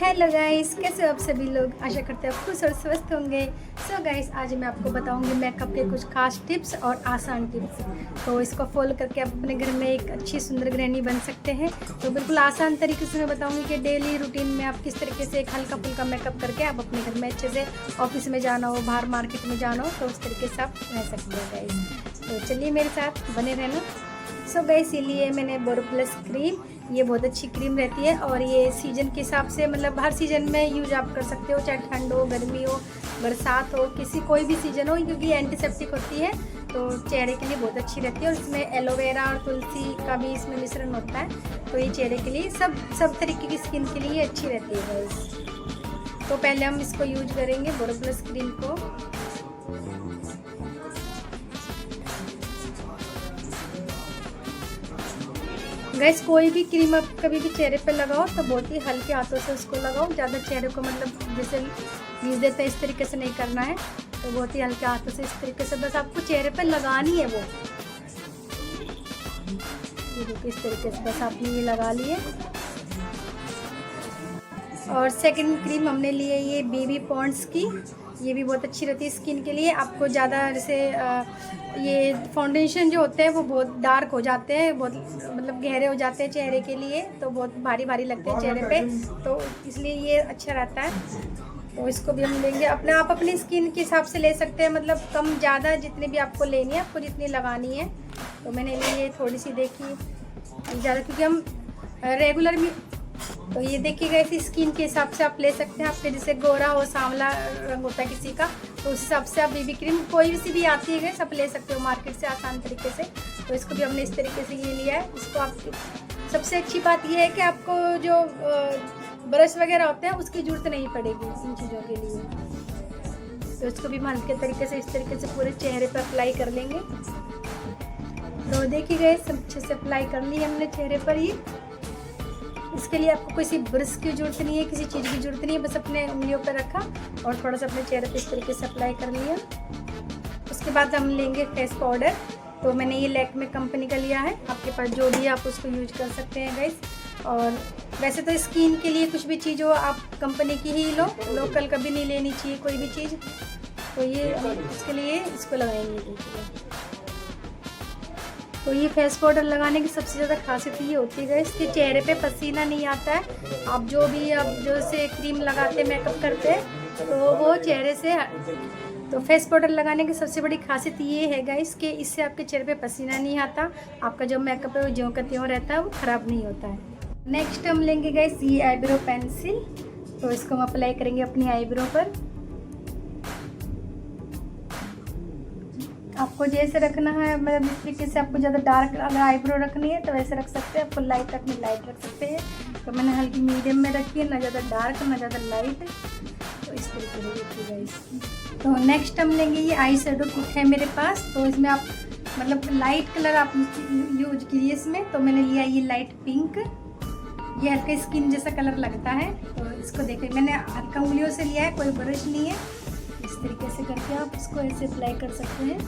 Hello guys, कैसे हो आप सभी लोग। आशा करते हैं आप खुश और स्वस्थ होंगे। सो गाइस, आज मैं आपको बताऊंगी मेकअप के कुछ खास टिप्स और आसान टिप्स। तो इसको फॉलो करके आप अपने घर में एक अच्छी सुंदर गृहिणी बन सकते हैं। तो बिल्कुल आसान तरीके से मैं बताऊंगी कि डेली रूटीन में आप किस तरीके से एक हल्का फुल्का मेकअप करके आप अपने घर में अच्छे से ऑफिस में जाना हो, बाहर मार्केट में जाना हो, तो उस तरीके से आप रह सकते हो गाइस। तो चलिए मेरे साथ बने रहना। सो गाइस, ये लिए मैंने बोरोप्लस क्रीम। ये बहुत अच्छी क्रीम रहती है और ये सीजन के हिसाब से मतलब हर सीजन में यूज आप कर सकते हो, चाहे ठंड हो, गर्मी हो, बरसात हो, कोई भी सीजन हो, क्योंकि एंटीसेप्टिक होती है तो चेहरे के लिए बहुत अच्छी रहती है। और इसमें एलोवेरा और तुलसी का भी इसमें मिश्रण होता है, तो ये चेहरे के लिए सब तरीके की स्किन के लिए अच्छी रहती है गाइस। तो पहले हम इसको यूज करेंगे बोरोप्लस क्रीम को। गैस, कोई भी क्रीम आप कभी भी चेहरे पे लगाओ तो बहुत ही हल्के हाथों से उसको लगाओ। ज़्यादा चेहरे को मतलब जैसे घिस देते हैं इस तरीके से नहीं करना है। तो बहुत ही हल्के हाथों से इस तरीके से बस आपको चेहरे पे लगानी है वो। ये देखिए, इस तरीके से बस आपने ये लगा लिए। और सेकंड क्रीम हमने ली है ये बेबी पॉन्ड्स की। ये भी बहुत अच्छी रहती है स्किन के लिए। आपको ज़्यादा जैसे ये फाउंडेशन जो होते हैं वो बहुत डार्क हो जाते हैं, बहुत मतलब गहरे हो जाते हैं चेहरे के लिए, तो बहुत भारी भारी लगते हैं चेहरे पे, तो इसलिए ये अच्छा रहता है। तो इसको भी हम लेंगे आप अपनी स्किन के हिसाब से ले सकते हैं, मतलब कम ज़्यादा जितनी भी आपको लेनी है, आपको जितनी लगानी है। तो मैंने ली है थोड़ी सी, देखिए ज़्यादा, क्योंकि हम रेगुलर भी। तो ये देखिएगा, इसी स्किन के हिसाब से आप ले सकते हैं। आपके जैसे गोरा हो, सांवला रंग होता है किसी का, तो उस हिसाब से आप बेबी क्रीम कोई सी भी आती है सब ले सकते हो मार्केट से आसान तरीके से। तो इसको भी हमने इस तरीके से ये लिया है। इसको आप सबसे अच्छी बात ये है कि आपको जो ब्रश वगैरह होते हैं उसकी जरूरत नहीं पड़ेगी इन चीज़ों के लिए। तो इसको भी हम हल्के तरीके से इस तरीके से पूरे चेहरे पर अप्लाई कर लेंगे। तो देखिए सब अच्छे से अप्लाई कर लिया हमने चेहरे पर। ये इसके लिए आपको किसी ब्रश की जरूरत नहीं है, किसी चीज़ की जरूरत नहीं है, बस अपने उंगलियों पर रखा और थोड़ा सा अपने चेहरे पे इस तरीके से अप्लाई कर लिया। उसके बाद हम लेंगे फेस पाउडर। तो मैंने ये लैक्मे कंपनी का लिया है, आपके पास जो भी आप उसको यूज कर सकते हैं गाइस। और वैसे तो स्किन के लिए कुछ भी चीज़ हो आप कंपनी की ही लो, लोकल कभी नहीं लेनी चाहिए कोई भी चीज़। तो ये इसके लिए इसको लगाएंगे। देखिए, तो ये फेस पाउडर लगाने की सबसे ज़्यादा खासियत ये होती है इसके चेहरे पे पसीना नहीं आता है। आप जो से क्रीम लगाते मेकअप करते हैं तो वो चेहरे से, तो फेस पाउडर लगाने की सबसे बड़ी खासियत ये है गाइस कि इससे आपके चेहरे पे पसीना नहीं आता। आपका जो मेकअप है वो ज्यों का त्यों रहता है, वो ख़राब नहीं होता है। नेक्स्ट हम लेंगे गाइस ये आईब्रो पेंसिल। तो इसको हम अप्लाई करेंगे अपनी आईब्रो पर। आपको जैसे रखना है, मतलब इस तरीके से आपको ज़्यादा डार्क अगर आईब्रो रखनी है तो वैसे रख सकते हैं, आपको लाइट रखनी लाइट रख सकते हैं। तो मैंने हल्की मीडियम में रखी है, ना ज़्यादा डार्क ना ज़्यादा लाइट। तो इस तरीके से देखिएगा इस। तो नेक्स्ट हम लेंगे ये आई शेडो किट है मेरे पास। तो इसमें आप मतलब लाइट कलर आप यूज कीजिए इसमें। तो मैंने लिया ये लाइट पिंक, ये हल्का स्किन जैसा कलर लगता है। तो इसको देखिए, मैंने हल्का उंगलियों से लिया है, कोई ब्रश नहीं है। इस तरीके से करके आप इसको ऐसे अप्लाई कर सकते हैं।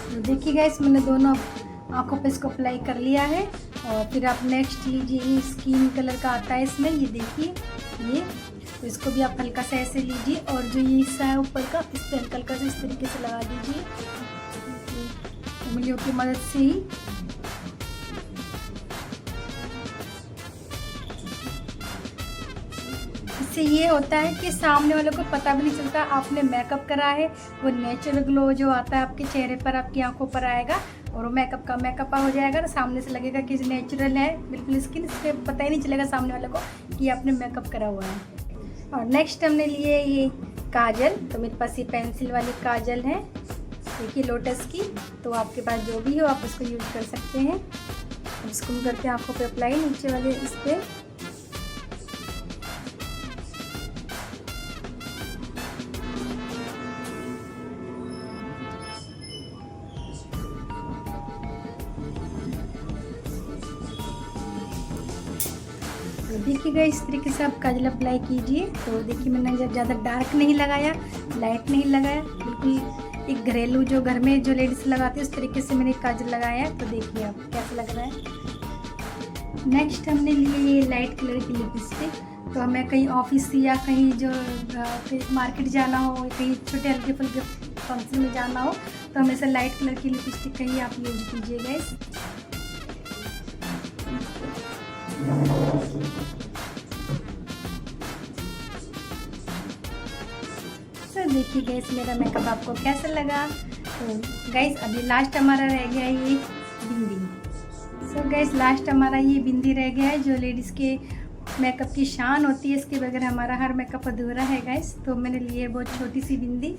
तो देखिए गाइस, मैंने दोनों आंखों पे इसको अप्लाई कर लिया है। और फिर आप नेक्स्ट लीजिए, ये स्किन कलर का आता है इसमें, ये देखिए ये। तो इसको भी आप हल्का सा ऐसे लीजिए और जो ये हिस्सा है ऊपर का, इस पर हल्का हल्का से इस तरीके से लगा दीजिए उंगलियों की मदद से ही। इससे ये होता है कि सामने वालों को पता भी नहीं चलता आपने मेकअप करा है। वो नेचुरल ग्लो जो आता है आपके चेहरे पर, आपकी आंखों पर आएगा और वो मेकअप का मेकअप हो जाएगा। तो सामने से लगेगा कि नेचुरल है बिल्कुल स्किन, इससे पता ही नहीं चलेगा सामने वालों को कि आपने मेकअप करा हुआ है। और नेक्स्ट हमने लिए ये काजल। तो मेरे पास ये पेंसिल वाली काजल है, देखिए लोटस की। तो आपके पास जो भी हो आप उसको यूज कर सकते हैं। इसको हम करते हैं आंखों पे अप्लाई, नीचे वाले इस पे। तो देखिए गाइस इस तरीके से आप काजल अप्लाई कीजिए। तो देखिए मैंने ज़्यादा डार्क नहीं लगाया, लाइट नहीं लगाया, बिल्कुल एक घरेलू जो घर में जो लेडीज़ लगाती है उस तरीके से मैंने काजल लगाया। तो देखिए आप कैसा लग रहा है। नेक्स्ट हमने लिए ये लाइट कलर की लिपस्टिक। तो हमें कहीं ऑफिस या कहीं जो मार्केट जाना हो, कहीं छोटे हल्के फुल्के फंक्शन में जाना हो तो हमेशा लाइट कलर की लिपस्टिक का ही आप यूज कीजिए गाइस। तो देखिए गाइस मेरा मेकअप आपको कैसा लगा। तो गाइस अभी लास्ट हमारा रह गया है ये बिंदी। सो गाइस लास्ट हमारा ये बिंदी रह गया है जो लेडीज़ के मेकअप की शान होती है। इसके बगैर हमारा हर मेकअप अधूरा है गाइस। तो मैंने ली है बहुत छोटी सी बिंदी,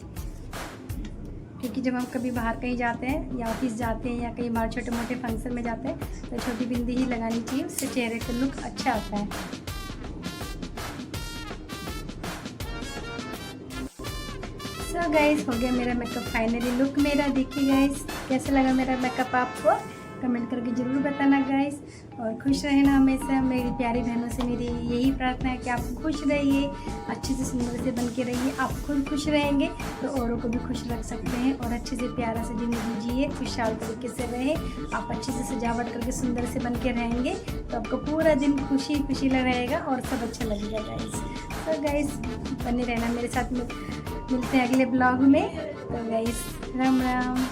क्योंकि जब हम कभी बाहर कहीं जाते हैं या ऑफिस जाते हैं या कहीं बाहर छोटे मोटे फंक्शन में जाते हैं तो छोटी बिंदी ही लगानी चाहिए, उससे चेहरे का लुक अच्छा आता है। सो गाइस हो गया मेरा मेकअप फाइनली लुक मेरा। देखिए गाइस कैसा लगा मेरा मेकअप आपको कमेंट करके ज़रूर बताना गाइस। और खुश रहना हमेशा। मेरी प्यारी बहनों से मेरी यही प्रार्थना है कि आप खुश रहिए, अच्छे से सुंदर से बन के रहिए। आप खुद खुश रहेंगे तो औरों को भी खुश रख सकते हैं और अच्छे से प्यारा से ज़िंदगी जिए, खुशहाल तरीके से रहे। आप अच्छे से सजावट करके सुंदर से बन के रहेंगे तो आपको पूरा दिन खुशी खुशी रहेगा और सब अच्छा लगेगा गाइस। तो गाइस बने रहना मेरे साथ, मिलते हैं अगले ब्लॉग में। तो गाइस राम राम।